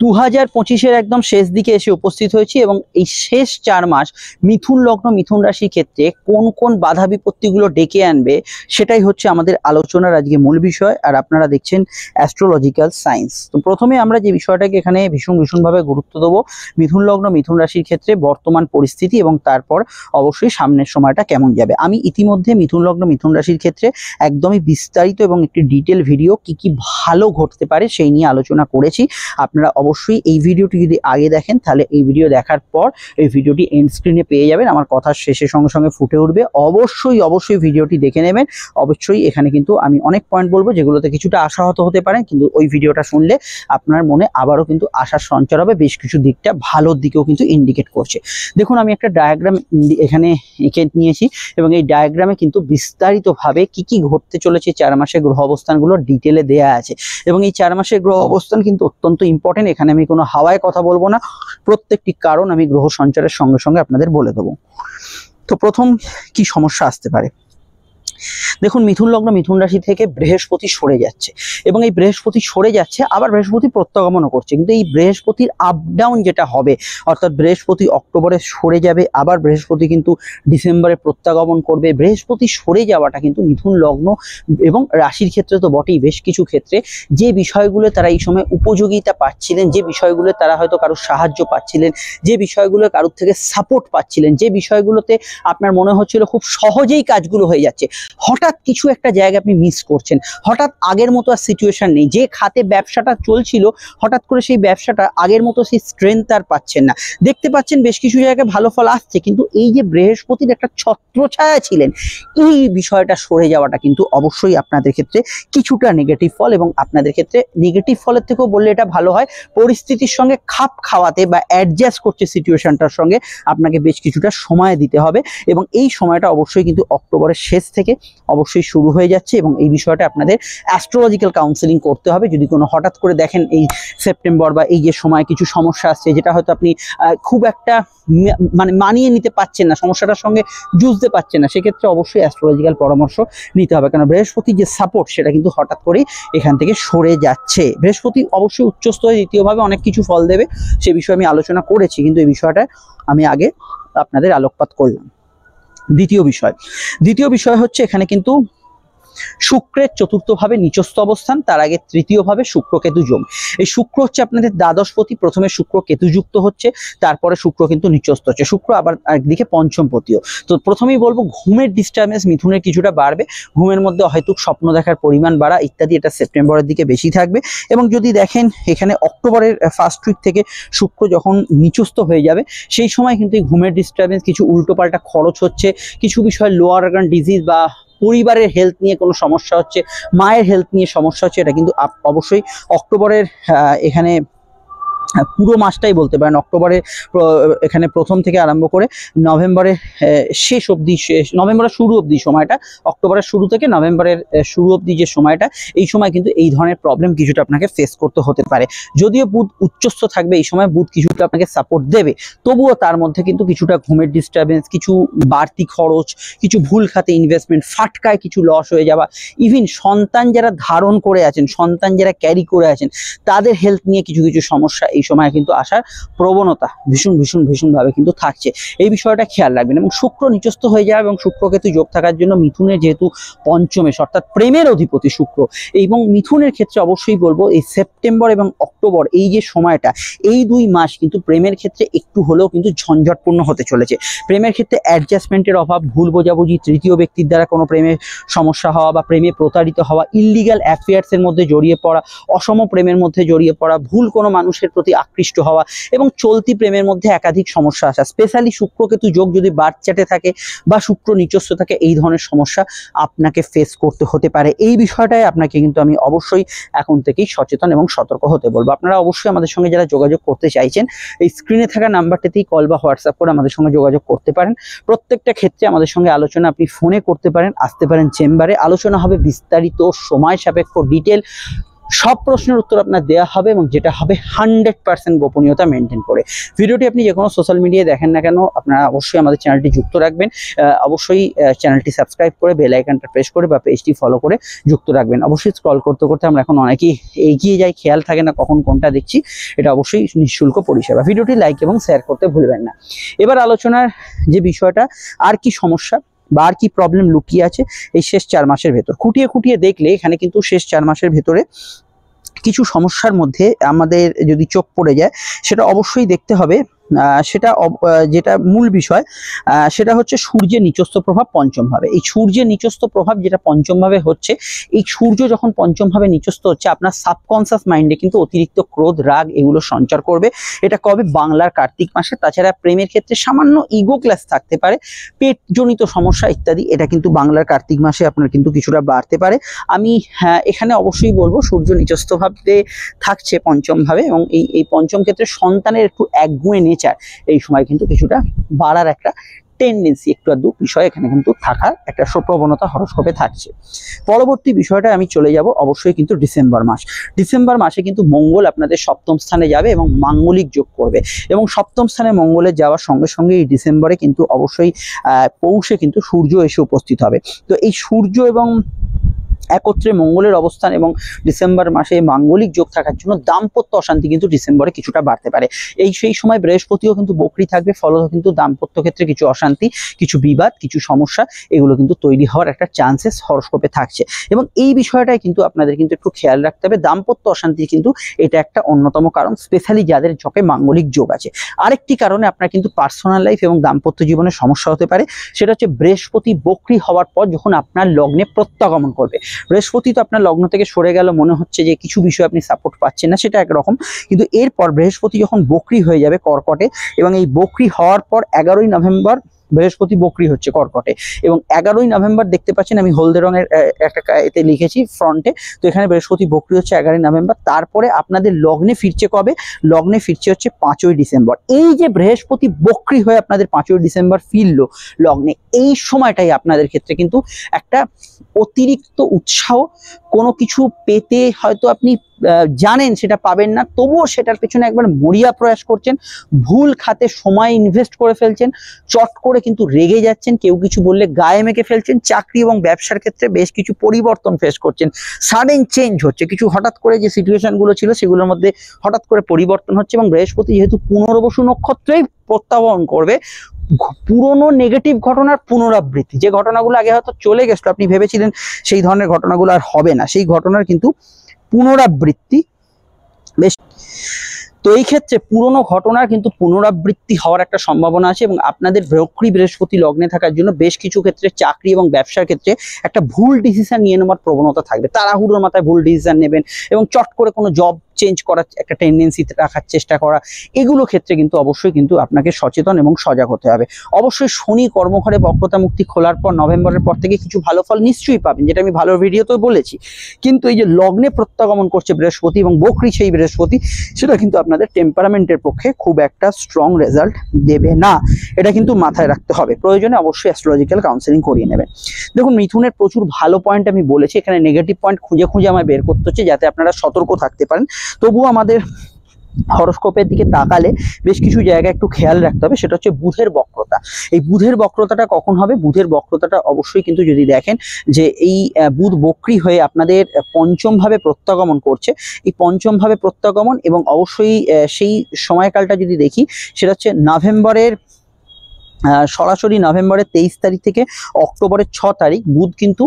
2025-এর একদম শেষ দিকে এসে উপস্থিত হয়েছি এবং এই শেষ 4 মাস মিথুন লগ্ন মিথুন রাশির ক্ষেত্রে কোন কোন বাধা বিপত্তিগুলো ডেকে আনবে সেটাই হচ্ছে আমাদের আলোচনার আজকে মূল বিষয়। আর আপনারা দেখছেন অ্যাস্ট্রোলজিক্যাল সায়েন্স। তো প্রথমে আমরা যে বিষয়টাকে এখানে ভীষণভাবে গুরুত্ব দেবো মিথুন লগ্ন মিথুন রাশির ক্ষেত্রে বর্তমান পরিস্থিতি এবং তারপর অবশ্যই সামনের সময়টা কেমন যাবে। আমি ইতিমধ্যে মিথুন লগ্ন মিথুন রাশির ক্ষেত্রে একদমই বিস্তারিত এবং একটি ডিটেল ভিডিও কি ভালো ঘটতে পারে সেই নিয়ে আলোচনা করেছি। আপনারা অবশ্যই এই ভিডিওটি যদি আগে দেখেন তাহলে এই ভিডিও দেখার পর এই ভিডিওটি এন্ড স্ক্রিনে পেয়ে যাবেন, আমার কথার শেষের সঙ্গে সঙ্গে ফুটে উঠবে। অবশ্যই ভিডিওটি দেখে নেবেন। অবশ্যই এখানে কিন্তু আমি অনেক পয়েন্ট বলবো যেগুলোতে কিছুটা আশাহত হতে পারেন, কিন্তু ওই ভিডিওটা শুনলে আপনার মনে আবারও কিন্তু আশার সঞ্চার হবে, বেশ কিছু দিকটা ভালোর দিকেও কিন্তু ইন্ডিকেট করছে। দেখুন আমি একটা ডায়াগ্রাম এখানে এঁকে নিয়েছি এবং এই ডায়াগ্রামে কিন্তু বিস্তারিতভাবে কি ঘটতে চলেছে 4 মাসের গ্রহ অবস্থানগুলো ডিটেলে দেয়া আছে এবং এই 4 মাসের গ্রহ অবস্থান কিন্তু অত্যন্ত ইম্পর্টেন্ট। এখানে আমি কোনো হাওয়ায় কথা বলবো না, প্রত্যেকটি কারণ আমি গ্রহ সঞ্চারের সঙ্গে সঙ্গে আপনাদের বলে দেবো। তো প্রথম কি সমস্যা আসতে পারে, দেখুন মিথুন লগ্ন মিথুন রাশি থেকে বৃহস্পতি সরে যাচ্ছে এবং এই বৃহস্পতি সরে যাচ্ছে আবার বৃহস্পতি প্রত্যাগমনও করছে, কিন্তু এই বৃহস্পতির আপ ডাউন যেটা হবে, অর্থাৎ বৃহস্পতি অক্টোবরে সরে যাবে, আবার বৃহস্পতি কিন্তু ডিসেম্বরে প্রত্যাগমন করবে। বৃহস্পতি সরে যাওয়াটা কিন্তু মিথুন লগ্ন এবং রাশির ক্ষেত্রে তো বটেই, বেশ কিছু ক্ষেত্রে যে বিষয়গুলো তারা এই সময় উপযোগিতা পাচ্ছিলেন, যে বিষয়গুলো তারা হয়তো কারোর সাহায্য পাচ্ছিলেন, যে বিষয়গুলো কারোর থেকে সাপোর্ট পাচ্ছিলেন, যে বিষয়গুলোতে আপনার মনে হচ্ছিল খুব সহজেই কাজগুলো হয়ে যাচ্ছে, হঠাৎ কিছু একটা জায়গা আপনি মিস করছেন, হঠাৎ আগের মতো আর সিচুয়েশন নেই। যে খাতে ব্যবসাটা চলছিল হঠাৎ করে সেই ব্যবসাটা আগের মতো সেই স্ট্রেংথ আর পাচ্ছেন না। দেখতে পাচ্ছেন বেশ কিছু জায়গায় ভালো ফল আসছে, কিন্তু এই যে বৃহস্পতির একটা ছত্রছায়া ছিলেন, এই বিষয়টা সরে যাওয়াটা কিন্তু অবশ্যই আপনাদের ক্ষেত্রে কিছুটা নেগেটিভ ফল, এবং আপনাদের ক্ষেত্রে নেগেটিভ ফলের থেকেও বললে এটা ভালো হয়, পরিস্থিতির সঙ্গে খাপ খাওয়াতে বা অ্যাডজাস্ট করছে সিচুয়েশনটার সঙ্গে আপনাকে বেশ কিছুটা সময় দিতে হবে এবং এই সময়টা অবশ্যই কিন্তু অক্টোবরের শেষ থেকে অবশ্যই শুরু হয়ে যাচ্ছে এবং এই বিষয়টা আপনাদের অ্যাস্ট্রোলজিক্যাল কাউন্সেলিং করতে হবে। যদি কোনো হঠাৎ করে দেখেন এই সেপ্টেম্বর বা এই যে সময় কিছু সমস্যা আসছে যেটা হয়তো আপনি খুব একটা মানিয়ে নিতে পারছেন না, সমস্যাটার সঙ্গে যুঝতে পারছেন না, সেক্ষেত্রে অবশ্যই অ্যাস্ট্রোলজিক্যাল পরামর্শ নিতে হবে, কারণ বৃহস্পতির যে সাপোর্ট সেটা কিন্তু হঠাৎ করেই এখান থেকে সরে যাচ্ছে। বৃহস্পতি অবশ্যই উচ্চস্থ হয়ে দ্বিতীয়ভাবে অনেক কিছু ফল দেবে, সে বিষয়ে আমি আলোচনা করেছি, কিন্তু এই বিষয়টা আমি আগে আপনাদের আলোকপাত করলাম। দ্বিতীয় বিষয় হচ্ছে এখানে কিন্তু শুক্রের চতুর্থভাবে নিচস্থ অবস্থান, তার আগে তৃতীয়ভাবে শুক্র কেতু যোগ। এই শুক্র হচ্ছে আপনাদের দ্বাদশপতি, প্রথমে শুক্র কেতু যুক্ত হচ্ছে, তারপরে শুক্র কিন্তু নিচস্থ হচ্ছে, শুক্র আবার একদিকে পঞ্চমপতিও। তো প্রথমেই বলবো ঘুমের ডিস্টার্বেন্স মিথুনের কিছুটা বাড়বে, ঘুমের মধ্যে হয়তো স্বপ্ন দেখার পরিমাণ বাড়া ইত্যাদি, এটা সেপ্টেম্বরের দিকে বেশি থাকবে। এবং যদি দেখেন এখানে অক্টোবরের ফার্স্ট উইক থেকে শুক্র যখন নিচস্থ হয়ে যাবে সেই সময় কিন্তু এই ঘুমের ডিস্টার্বেন্স, কিছু উল্টোপাল্টা খরচ হচ্ছে, কিছু বিষয় লোয়ার অর্গান ডিজিজ বা পরিবারের হেলথ নিয়ে কোনো সমস্যা হচ্ছে, মায়ের হেলথ নিয়ে সমস্যা হচ্ছে, এটা কিন্তু অবশ্যই অক্টোবরের এখানে পুরো মাসটাই বলতে পারেন, অক্টোবরের এখানে প্রথম থেকে আরম্ভ করে নভেম্বরের শেষ অবধি, নভেম্বরের শুরু অবধি সময়টা, অক্টোবরের শুরু থেকে নভেম্বরের শুরু অবধি যে সময়টা, এই সময় কিন্তু এই ধরনের প্রবলেম কিছুটা আপনাকে ফেস করতে হতে পারে। যদিও বুধ উচ্চস্থ থাকবে এই সময়, বুধ কিছুটা আপনাকে সাপোর্ট দেবে, তবুও তার মধ্যে কিন্তু কিছুটা ঘুমের ডিস্টার্বেন্স, কিছু বাড়তি খরচ, কিছু ভুল খাতে ইনভেস্টমেন্ট, ফাটকায় কিছু লস হয়ে যাওয়া, ইভিন সন্তান যারা ধারণ করে আছেন, সন্তান যারা ক্যারি করে আছেন, তাদের হেলথ নিয়ে কিছু সমস্যা এই সময় কিন্তু আসার প্রবণতা ভীষণভাবে কিন্তু থাকছে। এই বিষয়টা খেয়াল রাখবেন। এবং শুক্র নিচস্থ হয়ে যায় এবং শুক্র কেতু যোগ থাকার জন্য মিথুনের যেহেতু পঞ্চমেশ অর্থাৎ প্রেমের অধিপতি শুক্র, এবং মিথুনের ক্ষেত্রে অবশ্যই বলবো এই সেপ্টেম্বর এবং অক্টোবর এই যে সময়টা, এই 2 মাস কিন্তু প্রেমের ক্ষেত্রে একটু হলেও কিন্তু ঝঞ্ঝটপূর্ণ হতে চলেছে। প্রেমের ক্ষেত্রে অ্যাডজাস্টমেন্টের অভাব, ভুল বোঝাবুঝি, তৃতীয় ব্যক্তির দ্বারা কোনো প্রেমের সমস্যা হওয়া বা প্রেমে প্রতারিত হওয়া, ইললিগাল অ্যাফেয়ার্সের মধ্যে জড়িয়ে পড়া, অসম প্রেমের মধ্যে জড়িয়ে পড়া, ভুল কোনো মানুষের প্রতি আকৃষ্ট হওয়া এবং চলতি প্রেমের মধ্যে একাধিক সমস্যা আসা, স্পেশালি শুক্র কেতু যোগ যদি বার্থ চার্টে থাকে বা শুক্র নিচস্থ থাকে, এই ধরনের সমস্যা আপনাকে ফেস করতে হতে পারে। এই বিষয়টাই আপনাকে কিন্তু আমি অবশ্যই এখন থেকেই সচেতন এবং সতর্ক হতে বলবো। আপনারা অবশ্যই আমাদের সঙ্গে যারা যোগাযোগ করতে চাইছেন এই স্ক্রিনে থাকা নাম্বারটাতেই কল বা হোয়াটসঅ্যাপ করে আমাদের সঙ্গে যোগাযোগ করতে পারেন। প্রত্যেকটা ক্ষেত্রে আমাদের সঙ্গে আলোচনা আপনি ফোনে করতে পারেন, আসতে পারেন চেম্বারে, আলোচনা হবে বিস্তারিত, সময় সাপেক্ষ, ডিটেল সব প্রশ্নের উত্তর আপনার দেওয়া হবে এবং যেটা হবে 100% গোপনীয়তা মেনটেন করে। ভিডিওটি আপনি যে কোনো সোশ্যাল মিডিয়ায় দেখেন না কেন, আপনারা অবশ্যই আমাদের চ্যানেলটি যুক্ত রাখবেন, অবশ্যই চ্যানেলটি সাবস্ক্রাইব করে বেল আইকনটা প্রেস করে বা পেজটি ফলো করে যুক্ত রাখবেন। অবশ্যই স্ক্রল করতে করতে আমরা এখন অনেকেই এগিয়ে যাই, খেয়াল থাকে না কখন কোনটা দেখছি। এটা অবশ্যই নিঃশুল্ক পরিষেবা। ভিডিওটি লাইক এবং শেয়ার করতে ভুলবেন না। এবার আলোচনার যে বিষয়টা, আর কি সমস্যা বা আর কি প্রবলেম লুকিয়ে আছে এই শেষ 4 মাসের ভেতর, খুঁটিয়ে খুঁটিয়ে দেখলে এখানে কিন্তু শেষ 4 মাসের ভেতরে কিছু সমস্যার মধ্যে আমাদের যদি চোখ পড়ে যায়, সেটা অবশ্যই দেখতে হবে। যেটা মূল বিষয়, সেটা হচ্ছে সূর্যের নিচস্থ প্রভাব পঞ্চম ভাবে। এই সূর্যের নিচস্থ প্রভাব যেটা পঞ্চম ভাবে হচ্ছে, এই সূর্য যখন পঞ্চম ভাবে নিচস্থ হচ্ছে, আপনার সাবকনসিয়াস মাইন্ডে কিন্তু অতিরিক্ত ক্রোধ, রাগ এগুলো সঞ্চার করবে। এটা কবে? বাংলার কার্তিক মাসে। তাছাড়া প্রেমের ক্ষেত্রে সামান্য ইগো ক্লাস থাকতে পারে, পেটজনিত সমস্যা ইত্যাদি, এটা কিন্তু বাংলার কার্তিক মাসে আপনার কিন্তু কিছুটা বাড়তে পারে। আমি এখানে অবশ্যই বলবো সূর্য নিচস্থ ভাবে থাকছে পঞ্চম ভাবে, এবং এই পঞ্চম ক্ষেত্রে সন্তানের একটু একগুঁয়ে নেচার এই সময় কিন্তু কিছুটা বাড়ার একটা টেন্ডেন্সি, একটু আধটু বিষয় এখানে কিন্তু থাকার একটা প্রবণতা হরোস্কোপে থাকছে। পরবর্তী বিষয়টা আমি চলে যাব অবশ্যই কিন্তু ডিসেম্বর মাস। ডিসেম্বর মাসে কিন্তু মঙ্গল আপনাদের সপ্তম স্থানে যাবে এবং মাঙ্গলিক যোগ করবে, এবং সপ্তম স্থানে মঙ্গলের যাওয়ার সঙ্গে সঙ্গে এই ডিসেম্বরে কিন্তু অবশ্যই পৌষে কিন্তু সূর্য এসে উপস্থিত হবে। তো এই সূর্য এবং একত্রে মঙ্গলের অবস্থান এবং ডিসেম্বর মাসে মাঙ্গলিক যোগ থাকার জন্য দাম্পত্য অশান্তি কিন্তু ডিসেম্বরে কিছুটা বাড়তে পারে। সেই সময় বৃহস্পতিও কিন্তু বকরি থাকবে, ফলত কিন্তু দাম্পত্য ক্ষেত্রে কিছু অশান্তি, কিছু বিবাদ, কিছু সমস্যা এগুলো কিন্তু তৈরি হওয়ার একটা চান্সেস হরোস্কোপে থাকছে। এবং এই বিষয়টাই কিন্তু আপনাদের কিন্তু একটু খেয়াল রাখতে হবে। দাম্পত্য অশান্তির কিন্তু এটা একটা অন্যতম কারণ, স্পেশালি যাদের চকে মাঙ্গলিক যোগ আছে। আরেকটি কারণে আপনার কিন্তু পার্সোনাল লাইফ এবং দাম্পত্য জীবনে সমস্যা হতে পারে, সেটা হচ্ছে বৃহস্পতি বকরি হওয়ার পর যখন আপনার লগ্নে প্রত্যাগমন করবে। বৃহস্পতি তো আপনার লগ্ন থেকে সরে গেল, মনে হচ্ছে যে কিছু বিষয় আপনি সাপোর্ট পাচ্ছেন না, সেটা একরকম। কিন্তু এরপর বৃহস্পতি যখন বকরি হয়ে যাবে কর্কটে, এবং এই বকরি হওয়ার পর 11ই নভেম্বর বৃহস্পতি বকরি হচ্ছে কর্কটে, এবং 11ই নভেম্বর দেখতে পাচ্ছেন আমি হলদে রঙের একটা এতে লিখেছি ফ্রন্টে। তো এখানে বৃহস্পতি বকরি হচ্ছে 11ই নভেম্বর। তারপরে আপনাদের লগ্নে ফিরছে কবে? লগ্নে ফিরছে হচ্ছে 5ই ডিসেম্বর। এই যে বৃহস্পতি বকরি হয়ে আপনাদের 5ই ডিসেম্বর ফিরলো লগ্নে, এই সময়টাই আপনাদের ক্ষেত্রে কিন্তু একটা অতিরিক্ত উৎসাহ, কোনো কিছু পেতে হয়তো আপনি জানেন সেটা পাবেন না, তবুও সেটার পেছনে একবার মরিয়া প্রয়াস করছেন, ভুল খাতে সময় ইনভেস্ট করে ফেলছেন, চট করে কিন্তু রেগে যাচ্ছেন, কেউ কিছু বললে গায়ে মেখে ফেলছেন। চাকরি এবং ব্যবসার ক্ষেত্রে বেশ কিছু পরিবর্তন ফেস করছেন, সাডেন চেঞ্জ হচ্ছে, কিছু হঠাৎ করে যে সিচুয়েশনগুলো ছিল সেগুলোর মধ্যে হঠাৎ করে পরিবর্তন হচ্ছে। এবং বৃহস্পতি যেহেতু পুনর্বসু নক্ষত্রেই প্রত্যাবর্তন করবে, পুরনো নেগেটিভ ঘটনার পুনরাবৃত্তি, যে ঘটনাগুলো আগে হয়তো চলে গেছিল, আপনি ভেবেছিলেন সেই ধরনের ঘটনাগুলো আর হবে না, সেই ঘটনার কিন্তু পুনরাবৃত্তি বেশ। তো এই ক্ষেত্রে পুরনো ঘটনার কিন্তু পুনরাবৃত্তি হওয়ার একটা সম্ভাবনা আছে, এবং আপনাদের বক্রী বৃহস্পতি লগ্নে থাকার জন্য বেশ কিছু ক্ষেত্রে চাকরি এবং ব্যবসার ক্ষেত্রে একটা ভুল ডিসিশন নিয়ে নেওয়ার প্রবণতা থাকবে। তাড়াহুড়োর মাথায় ভুল ডিসিশন নেবেন এবং চট করে কোনো জব চেঞ্জ করার একটা টেন্ডেন্সি রাখার চেষ্টা করা, এগুলো ক্ষেত্রে কিন্তু অবশ্যই কিন্তু আপনাকে সচেতন এবং সজাগ হতে হবে। অবশ্যই শনি কর্মঘরে বক্রতা মুক্তি খোলার পর নভেম্বরের পর থেকে কিছু ভালো ফল নিশ্চয়ই পাবেন, যেটা আমি ভালো ভিডিওতেও বলেছি। কিন্তু এই যে লগ্নে প্রত্যাগমন করছে বৃহস্পতি এবং বকরি সেই বৃহস্পতি, সেটা কিন্তু আপনাদের টেম্পারামেন্টের পক্ষে খুব একটা স্ট্রং রেজাল্ট দেবে না, এটা কিন্তু মাথায় রাখতে হবে। প্রয়োজনে অবশ্যই অ্যাস্ট্রোলজিক্যাল কাউন্সেলিং করিয়ে নেবেন। দেখুন, মিথুনের প্রচুর ভালো পয়েন্ট আমি বলেছি, এখানে নেগেটিভ পয়েন্ট খুঁজে খুঁজে আমায় বের করতে হচ্ছে যাতে আপনারা সতর্ক থাকতে পারেন। তবুও আমাদের হরোস্কোপের দিকে তাকালে বেশ কিছু জায়গায় একটু খেয়াল রাখতে হবে, সেটা হচ্ছে বুধের বক্রতা। এই বুধের বক্রতাটা কখন হবে? বুধের বক্রতাটা অবশ্যই কিন্তু যদি দেখেন যে এই বুধ বক্রী হয়ে আপনাদের পঞ্চম ভাবে প্রত্যাগমন করছে, এই পঞ্চম ভাবে প্রত্যাগমন, এবং অবশ্যই সেই সময়কালটা যদি দেখি সেটা হচ্ছে নভেম্বরের সরাসরি নভেম্বরের 23 তারিখ থেকে অক্টোবরের 6 তারিখ বুধ কিন্তু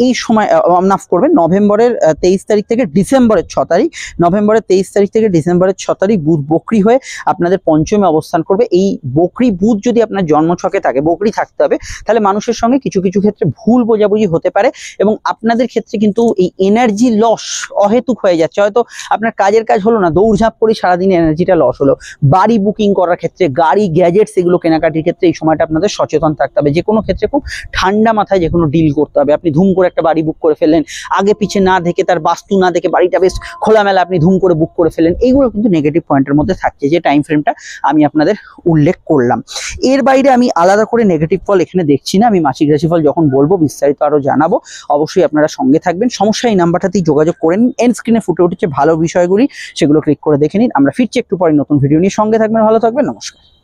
এই সময় মাফ করবেন, নভেম্বরের 23 তারিখ থেকে ডিসেম্বরের 6 তারিখ, নভেম্বরের 23 তারিখ থেকে ডিসেম্বরের 6 তারিখ বুধ বকরি হয়ে আপনাদের পঞ্চমে অবস্থান করবে। এই বকরি বুধ যদি আপনার জন্মছকে থাকে, বকরি থাকতে হবে, তাহলে মানুষের সঙ্গে কিছু কিছু ক্ষেত্রে ভুল বোঝাবুঝি হতে পারে, এবং আপনাদের ক্ষেত্রে কিন্তু এই এনার্জি লস অহেতুক হয়ে যাচ্ছে। হয়তো আপনার কাজের কাজ হলো না, দৌড়ঝাঁপ করে সারাদিন এনার্জিটা লস হলো। বাড়ি বুকিং করার ক্ষেত্রে, গাড়ি গ্যাজেটস এগুলো কেনাকাটির ক্ষেত্রে এই সময়টা আপনাদের সচেতন থাকতে হবে। যে কোনো ক্ষেত্রে খুব ঠান্ডা মাথায় যে কোনো ডিল করতে হবে। আপনি ধুম করে একটা বাড়ি বুক করে ফেললেন, আগে পিছে না দেখে, তার বাস্তু না দেখে, বাড়িটা বেশ খোলামেলা আপনি ধুম করে বুক করে ফেললেন, এইগুলো কিন্তু নেগেটিভ পয়েন্টের মধ্যে থাকছে, যে টাইম ফ্রেমটা আমি আপনাদের উল্লেখ করলাম। এর বাইরে আমি আলাদা করে নেগেটিভ ফল এখানে দেখছি না। আমি মাসিক রাশিফল যখন বলবো বিস্তারিত আরো জানাবো, অবশ্যই আপনারা সঙ্গে থাকবেন। সমস্যা এই নাম্বারটাতেই যোগাযোগ করে নিন। এন্ড স্ক্রিনে ফুটে উঠেছে ভালো বিষয়গুলি, সেগুলো ক্লিক করে দেখে নিন। আমরা ফিরছি একটু পরে নতুন ভিডিও নিয়ে, সঙ্গে থাকবেন, ভালো থাকবেন, নমস্কার।